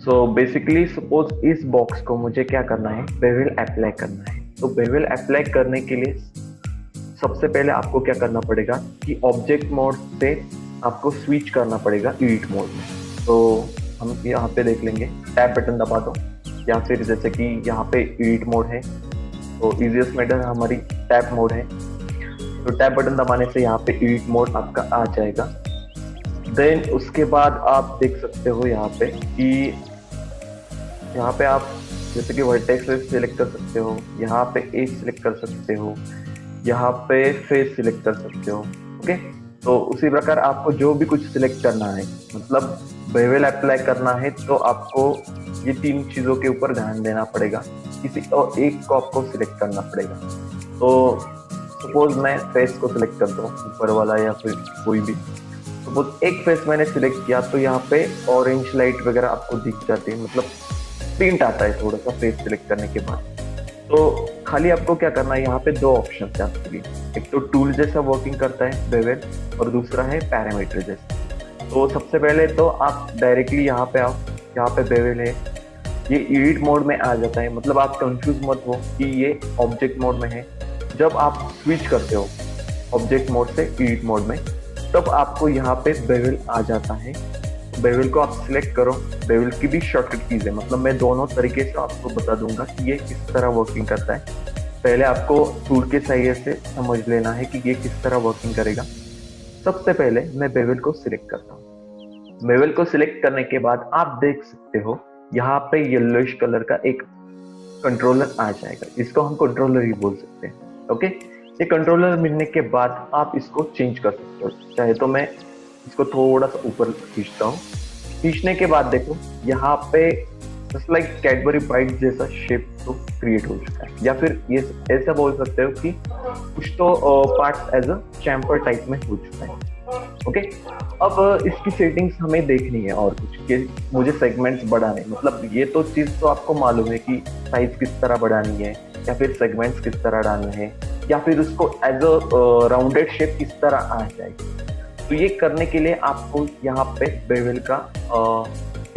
So basically suppose इस box को मुझे क्या करना है, बेवल अप्लाई करना है। तो बेवल अप्लाई करने के लिए सबसे पहले आपको क्या करना पड़ेगा कि ऑब्जेक्ट मोड से आपको स्विच करना पड़ेगा एडिट मोड में। तो हम यहाँ पे देख लेंगे, टैब बटन दबा दो, या फिर जैसे कि यहाँ पे एडिट मोड है तो इजीएस्ट मेथड हमारी टैब मोड है। तो टैब बटन दबाने से यहाँ पे एडिट मोड आपका आ जाएगा। देन उसके बाद आप देख सकते हो यहाँ पे कि यहाँ पे आप जैसे कि वर्टेक्स सिलेक्ट कर सकते हो, यहाँ पे एज सिलेक्ट कर सकते हो, यहाँ पे फेस सिलेक्ट कर सकते हो। ओके, तो उसी प्रकार आपको जो भी कुछ सिलेक्ट करना है, मतलब बेवल अप्लाई करना है तो आपको ये तीन चीजों के ऊपर ध्यान देना पड़ेगा, किसी और एक को आपको सिलेक्ट करना पड़ेगा। तो सपोज मैं फेस को सिलेक्ट करता हूँ, ऊपर वाला या फिर कोई भी। सपोज एक फेस मैंने सिलेक्ट किया तो यहाँ पे ऑरेंज लाइट वगैरह आपको दिख जाती है, मतलब प्रिंट आता है थोड़ा सा फेस सिलेक्ट करने के बाद। तो खाली आपको क्या करना है, यहाँ पे दो ऑप्शन है आपके लिए, एक तो टूल जैसा वर्किंग करता है बेवल, और दूसरा है पैरामीटर जैसा। तो सबसे पहले तो आप डायरेक्टली यहाँ पे आओ, यहाँ पे बेवल है, ये एडिट मोड में आ जाता है। मतलब आप कंफ्यूज मत हो कि ये ऑब्जेक्ट मोड में है। जब आप स्विच करते हो ऑब्जेक्ट मोड से एडिट मोड में, तब आपको यहाँ पे बेवल आ जाता है। बेवल को आप सिलेक्ट करो। बेवल की भी शॉर्टकट कीज है, मतलब मैं दोनों तरीके से आपको बता दूंगा कि ये किस तरह वर्किंग करता है। पहले आपको टूल के सहायता से समझ लेना है कि ये किस तरह वर्किंग करेगा। सबसे पहले मैं बेवल को सिलेक्ट करता हूँ। बेवल को सिलेक्ट करने के बाद आप देख सकते हो यहाँ पे येलोइश कलर का एक कंट्रोलर आ जाएगा, इसको हम कंट्रोलर ही बोल सकते हैं। ओके, ये कंट्रोलर मिलने के बाद आप इसको चेंज कर सकते हो। चाहे तो मैं इसको थोड़ा सा ऊपर खींचता हूँ। खींचने के बाद देखो यहाँ पे जस्ट लाइक कैडबरी बाइट जैसा शेप तो क्रिएट हो चुका है, या फिर ये ऐसा बोल सकते हो कि कुछ तो पार्ट्स एज अ चैम्पर टाइप में हो चुका है। ओके, अब इसकी सेटिंग्स हमें देखनी है और कुछ कि मुझे सेगमेंट्स बढ़ाने, मतलब ये तो चीज तो आपको मालूम है कि साइज किस तरह बढ़ानी है, या फिर सेगमेंट्स किस तरह डालने हैं, या फिर उसको एज अ राउंडेड शेप किस तरह आ जाएगी। तो ये करने के लिए आपको यहाँ पे बेवल का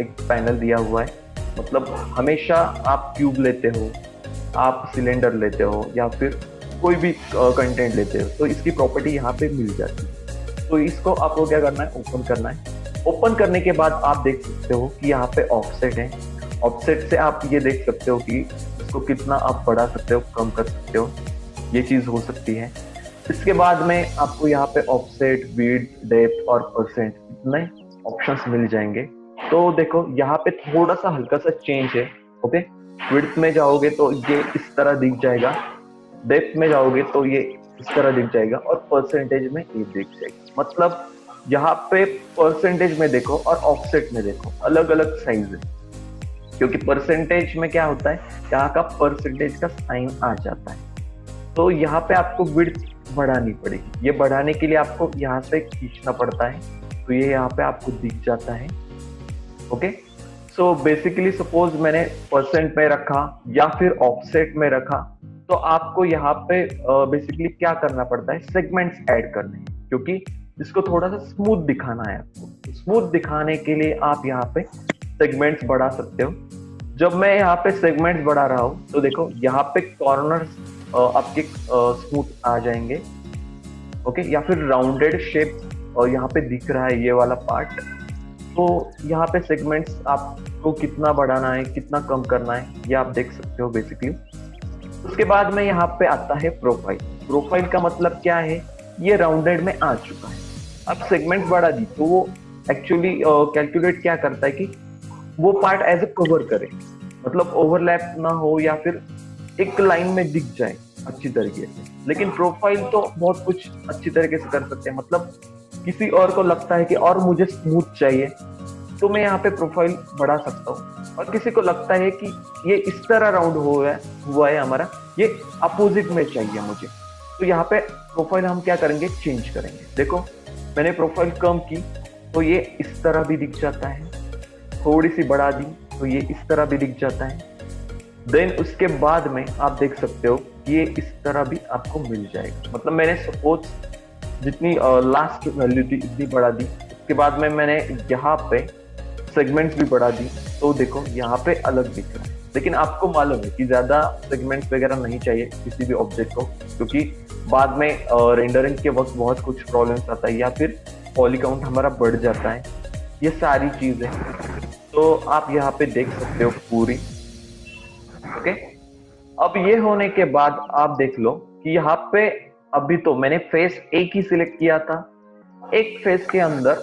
एक पैनल दिया हुआ है। मतलब हमेशा आप क्यूब लेते हो, आप सिलेंडर लेते हो, या फिर कोई भी कंटेंट लेते हो, तो इसकी प्रॉपर्टी यहाँ पे मिल जाती है। तो इसको आपको क्या करना है, ओपन करना है। ओपन करने के बाद आप देख सकते हो कि यहाँ पे ऑफसेट है। ऑफसेट से आप ये देख सकते हो कि इसको कितना आप बढ़ा सकते हो, कम कर सकते हो, ये चीज हो सकती है। इसके बाद में आपको यहाँ पे ऑफसेट, विड्थ, डेप्थ और परसेंट इतने ऑप्शंस मिल जाएंगे। तो देखो यहाँ पे थोड़ा सा हल्का सा चेंज है। ओके, विड्थ में जाओगे तो ये इस तरह दिख जाएगा, डेप्थ में जाओगे तो ये इस तरह दिख जाएगा, और परसेंटेज में ये दिख जाएगा। मतलब यहाँ पे परसेंटेज में देखो और ऑफसेट में देखो, अलग अलग साइज है। क्योंकि परसेंटेज में क्या होता है, यहाँ का परसेंटेज का साइन आ जाता है। तो यहाँ पे आपको विड्थ बढ़ानी पड़ेगी। ये बढ़ाने के लिए आपको यहाँ से खींचना पड़ता है, तो ये यहाँ पे आपको दिख जाता है। ओके, सो बेसिकली सपोज मैंने परसेंट में रखा या फिर ऑफसेट में रखा, तो आपको यहाँ पे बेसिकली क्या करना पड़ता है, सेगमेंट्स ऐड करने हैं, क्योंकि इसको थोड़ा सा स्मूथ दिखाना है। आपको स्मूथ दिखाने के लिए आप यहाँ पे सेगमेंट्स बढ़ा सकते हो। जब मैं यहाँ पे सेगमेंट्स बढ़ा रहा हूँ तो देखो यहाँ पे कॉर्नर्स आपके स्मूथ आ जाएंगे। ओके, या फिर राउंडेड शेप और यहाँ पे दिख रहा है ये वाला पार्ट। तो यहाँ पे सेगमेंट्स आपको कितना बढ़ाना है, कितना कम करना है, ये आप देख सकते हो बेसिकली। उसके बाद में यहाँ पे आता है प्रोफाइल। प्रोफाइल का मतलब क्या है, ये राउंडेड में आ चुका है। अब सेगमेंट बढ़ा दी तो वो एक्चुअली कैलकुलेट क्या करता है कि वो पार्ट एज ए कवर करे, मतलब ओवरलैप ना हो या फिर एक लाइन में दिख जाए अच्छी तरीके से। लेकिन प्रोफाइल तो बहुत कुछ अच्छी तरीके से कर सकते हैं, मतलब किसी और को लगता है कि और मुझे स्मूथ चाहिए तो मैं यहाँ पे प्रोफाइल बढ़ा सकता हूँ, और किसी को लगता है कि ये इस तरह राउंड हुआ है हमारा, ये अपोजिट में चाहिए मुझे, तो यहाँ पे प्रोफाइल हम क्या करेंगे, चेंज करेंगे। देखो मैंने प्रोफाइल कम की तो ये इस तरह भी दिख जाता है, थोड़ी सी बढ़ा दी तो ये इस तरह भी दिख जाता है। देन उसके बाद में आप देख सकते हो कि ये इस तरह भी आपको मिल जाएगा। मतलब मैंने सपोज जितनी लास्ट वैल्यू थी इतनी बढ़ा दी, उसके बाद में मैंने यहाँ पे सेगमेंट्स भी बढ़ा दी, तो देखो यहाँ पे अलग दिख रहा है। लेकिन आपको मालूम है कि ज्यादा सेगमेंट्स वगैरह नहीं चाहिए किसी भी ऑब्जेक्ट को, क्योंकि बाद में रेंडरिंग के वक्त बहुत कुछ प्रॉब्लम्स आता है या फिर पॉली काउंट हमारा बढ़ जाता है, ये सारी चीजें। तो आप यहाँ पे देख सकते हो पूरी। ओके, अब ये होने के बाद आप देख लो कि यहाँ पे अभी तो मैंने फेस एक ही सिलेक्ट किया था। एक फेस के अंदर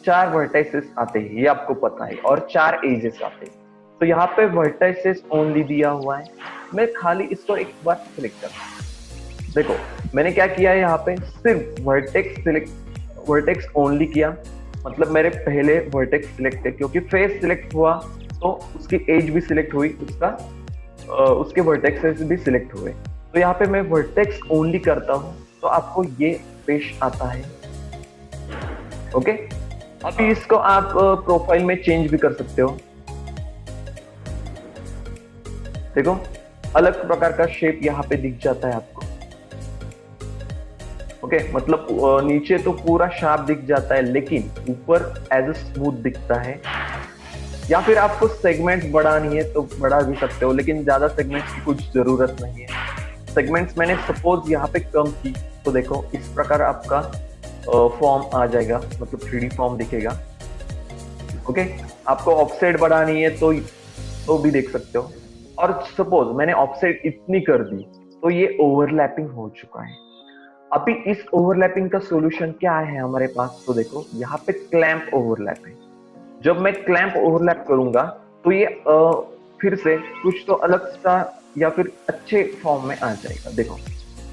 4 वर्टाइसेस आते हैं, ये आपको पता है, और 4 एजेस आते हैं। तो यहाँ पे वर्टाइसेस ओनली दिया हुआ है। मैं खाली इसको एक बार सिलेक्ट करता हूँ। देखो मैंने क्या किया है, यहाँ पे सिर्फ वर्टेक्स ओनली किया। मतलब मेरे पहले वर्टेक्स सिलेक्ट है, क्योंकि फेस सिलेक्ट हुआ तो उसकी एज भी सिलेक्ट हुई, उसके वर्टेक्सेस भी सिलेक्ट हुए। तो यहाँ पे मैं वर्टेक्स ओनली करता हूँ तो आपको ये पेश आता है। ओके, अभी इसको आप प्रोफाइल में चेंज भी कर सकते हो। देखो अलग प्रकार का शेप यहाँ पे दिख जाता है आपको। ओके, मतलब नीचे तो पूरा शार्प दिख जाता है, लेकिन ऊपर एज अ स्मूथ दिखता है। या फिर आपको सेगमेंट्स बढ़ानी है तो बढ़ा भी सकते हो, लेकिन ज्यादा सेगमेंट्स की कुछ जरूरत नहीं है। सेगमेंट्स मैंने सपोज यहाँ पे कम की, तो देखो इस प्रकार आपका फॉर्म आ जाएगा, मतलब 3D फॉर्म दिखेगा। ओके, आपको ऑफसेट बढ़ानी है तो भी देख सकते हो। और सपोज मैंने ऑफसेट इतनी कर दी तो ये ओवरलैपिंग हो चुका है। अभी इस ओवरलैपिंग का सॉल्यूशन क्या है हमारे पास, तो देखो यहाँ पे क्लैंप ओवरलैप है। जब मैं क्लैंप ओवरलैप करूंगा तो ये फिर से कुछ तो अलग सा या फिर अच्छे फॉर्म में आ जाएगा। देखो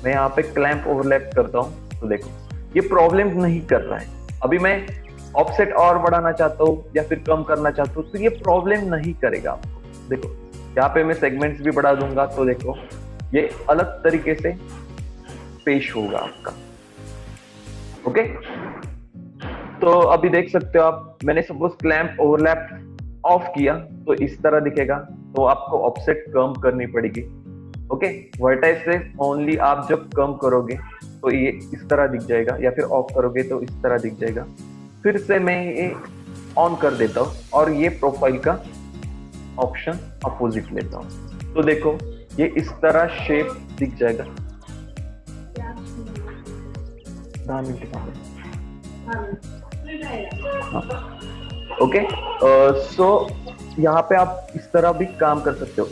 मैं यहाँ पे क्लैंप ओवरलैप करता हूँ तो देखो ये प्रॉब्लम नहीं कर रहा है। अभी मैं ऑफसेट और बढ़ाना चाहता हूँ या फिर कम करना चाहता हूँ तो ये प्रॉब्लम नहीं करेगा आपको। देखो यहाँ पे मैं सेगमेंट्स भी बढ़ा दूंगा तो देखो ये अलग तरीके से पेश होगा आपका। ओके, तो अभी देख सकते हो आप, मैंने सपोज क्लैंप ओवरलैप ऑफ किया तो इस तरह दिखेगा। तो आपको ऑफसेट कम करनी पड़ेगी। ओके, वर्टाइसेस ओनली आप जब कम करोगे तो ये इस तरह दिख जाएगा, या फिर ऑफ करोगे तो इस तरह दिख जाएगा। फिर से मैं ये ऑन कर देता हूँ और ये प्रोफाइल का ऑप्शन अपोजिट लेता हूँ, तो देखो ये इस तरह शेप दिख जाएगा। ओके, सो यहाँ पे आप इस तरह भी काम कर सकते हो।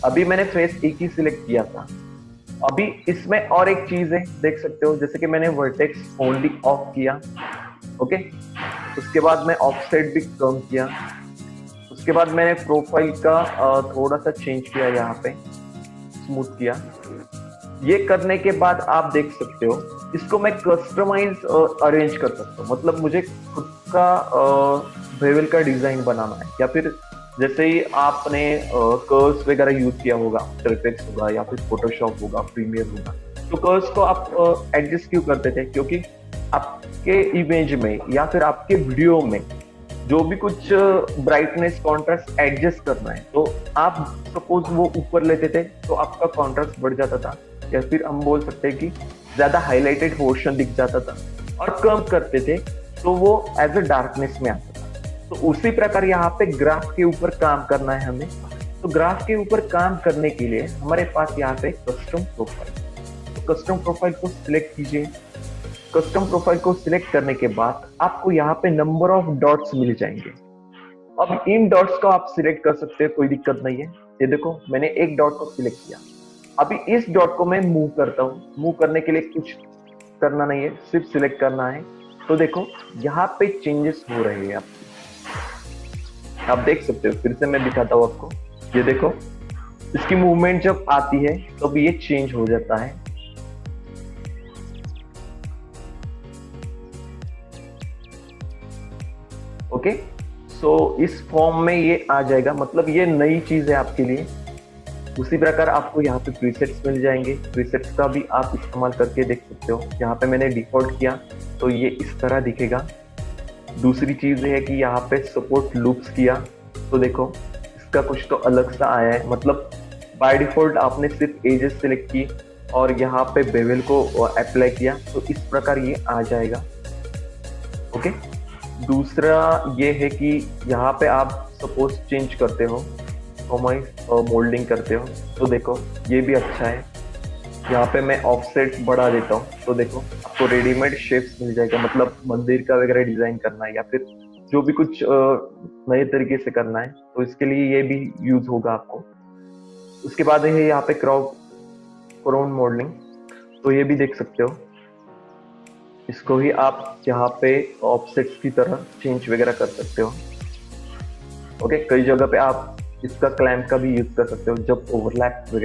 अभी मैंने फेस एक ही सिलेक्ट किया था। अभी इसमें और एक चीज है, देख सकते हो, जैसे कि मैंने वर्टेक्स ओनली ऑफ किया। ओके, उसके बाद मैं ऑफसेट भी कम किया। उसके बाद मैंने प्रोफाइल का थोड़ा सा चेंज किया, यहाँ पे स्मूथ किया। ये करने के बाद आप देख सकते हो इसको मैं कस्टमाइज अरेंज कर सकता हूँ। मतलब मुझे खुद का बेवल का डिजाइन बनाना है, या फिर जैसे ही आपने कर्व्स वगैरह यूज किया होगा, आफ्टर इफेक्ट्स होगा या फिर फोटोशॉप होगा, प्रीमियर होगा, तो कर्व्स को आप एडजस्ट क्यों करते थे? क्योंकि आपके इमेज में या फिर आपके वीडियो में जो भी कुछ ब्राइटनेस कॉन्ट्रास्ट एडजस्ट करना है, तो आप सपोज वो ऊपर लेते थे तो आपका कॉन्ट्रास्ट बढ़ जाता था, या फिर हम बोल सकते हैं कि ज्यादा हाईलाइटेड पोर्शन दिख जाता था। और कम करते थे तो वो एज अ डार्कनेस में आता था। तो उसी प्रकार यहाँ पे ग्राफ के ऊपर काम करना है हमें। तो ग्राफ के ऊपर काम करने के लिए हमारे पास यहाँ पे कस्टम प्रोफाइल, तो कस्टम प्रोफाइल को सिलेक्ट कीजिए। कस्टम प्रोफाइल को सिलेक्ट करने के बाद आपको यहाँ पे नंबर ऑफ डॉट्स मिल जाएंगे। अब इन डॉट्स को आप सिलेक्ट कर सकते हैं, कोई दिक्कत नहीं है। ये देखो मैंने एक डॉट को सिलेक्ट किया। अभी इस डॉट को मैं मूव करता हूँ। मूव करने के लिए कुछ करना नहीं है, सिर्फ सिलेक्ट करना है। तो देखो यहाँ पे चेंजेस हो रहे हैं आप देख सकते हो। फिर से मैं दिखाता हूँ आपको। ये देखो इसकी मूवमेंट जब आती है तो ये चेंज हो जाता है। ओके, सो इस फॉर्म में ये आ जाएगा, मतलब ये नई चीज है आपके लिए। उसी प्रकार आपको यहाँ पे प्रीसेट्स मिल जाएंगे। प्रीसेट्स का भी आप इस्तेमाल करके देख सकते हो। यहाँ पे मैंने डिफॉल्ट किया तो ये इस तरह दिखेगा। दूसरी चीज है कि यहाँ पे सपोर्ट लूप्स किया तो देखो इसका कुछ तो अलग सा आया है। मतलब बाय डिफॉल्ट आपने सिर्फ एजेस सिलेक्ट की और यहाँ पे बेवल को अप्लाई किया तो इस प्रकार ये आ जाएगा। ओके, दूसरा ये है कि यहाँ पे आप सपोज चेंज करते हो मोल्डिंग करते हो, तो देखो ये भी अच्छा है। यहाँ पे मैं ऑफसेट बढ़ा देता हूँ, तो देखो आपको रेडीमेड शेप्स मिल जाएगा। मतलब मंदिर का वगैरह डिजाइन करना है या फिर जो भी कुछ नए तरीके से करना है, तो इसके लिए ये भी यूज होगा आपको। उसके बाद है यहाँ पे क्राउन मॉडलिंग, तो ये भी देख सकते हो। इसको ही आप यहाँ पे ऑफसेट्स की तरह चेंज वगैरह कर सकते हो। ओके, कई जगह पे आप इसका क्लैम्प का भी यूज कर सकते हो जब ओवरलैप वगैरह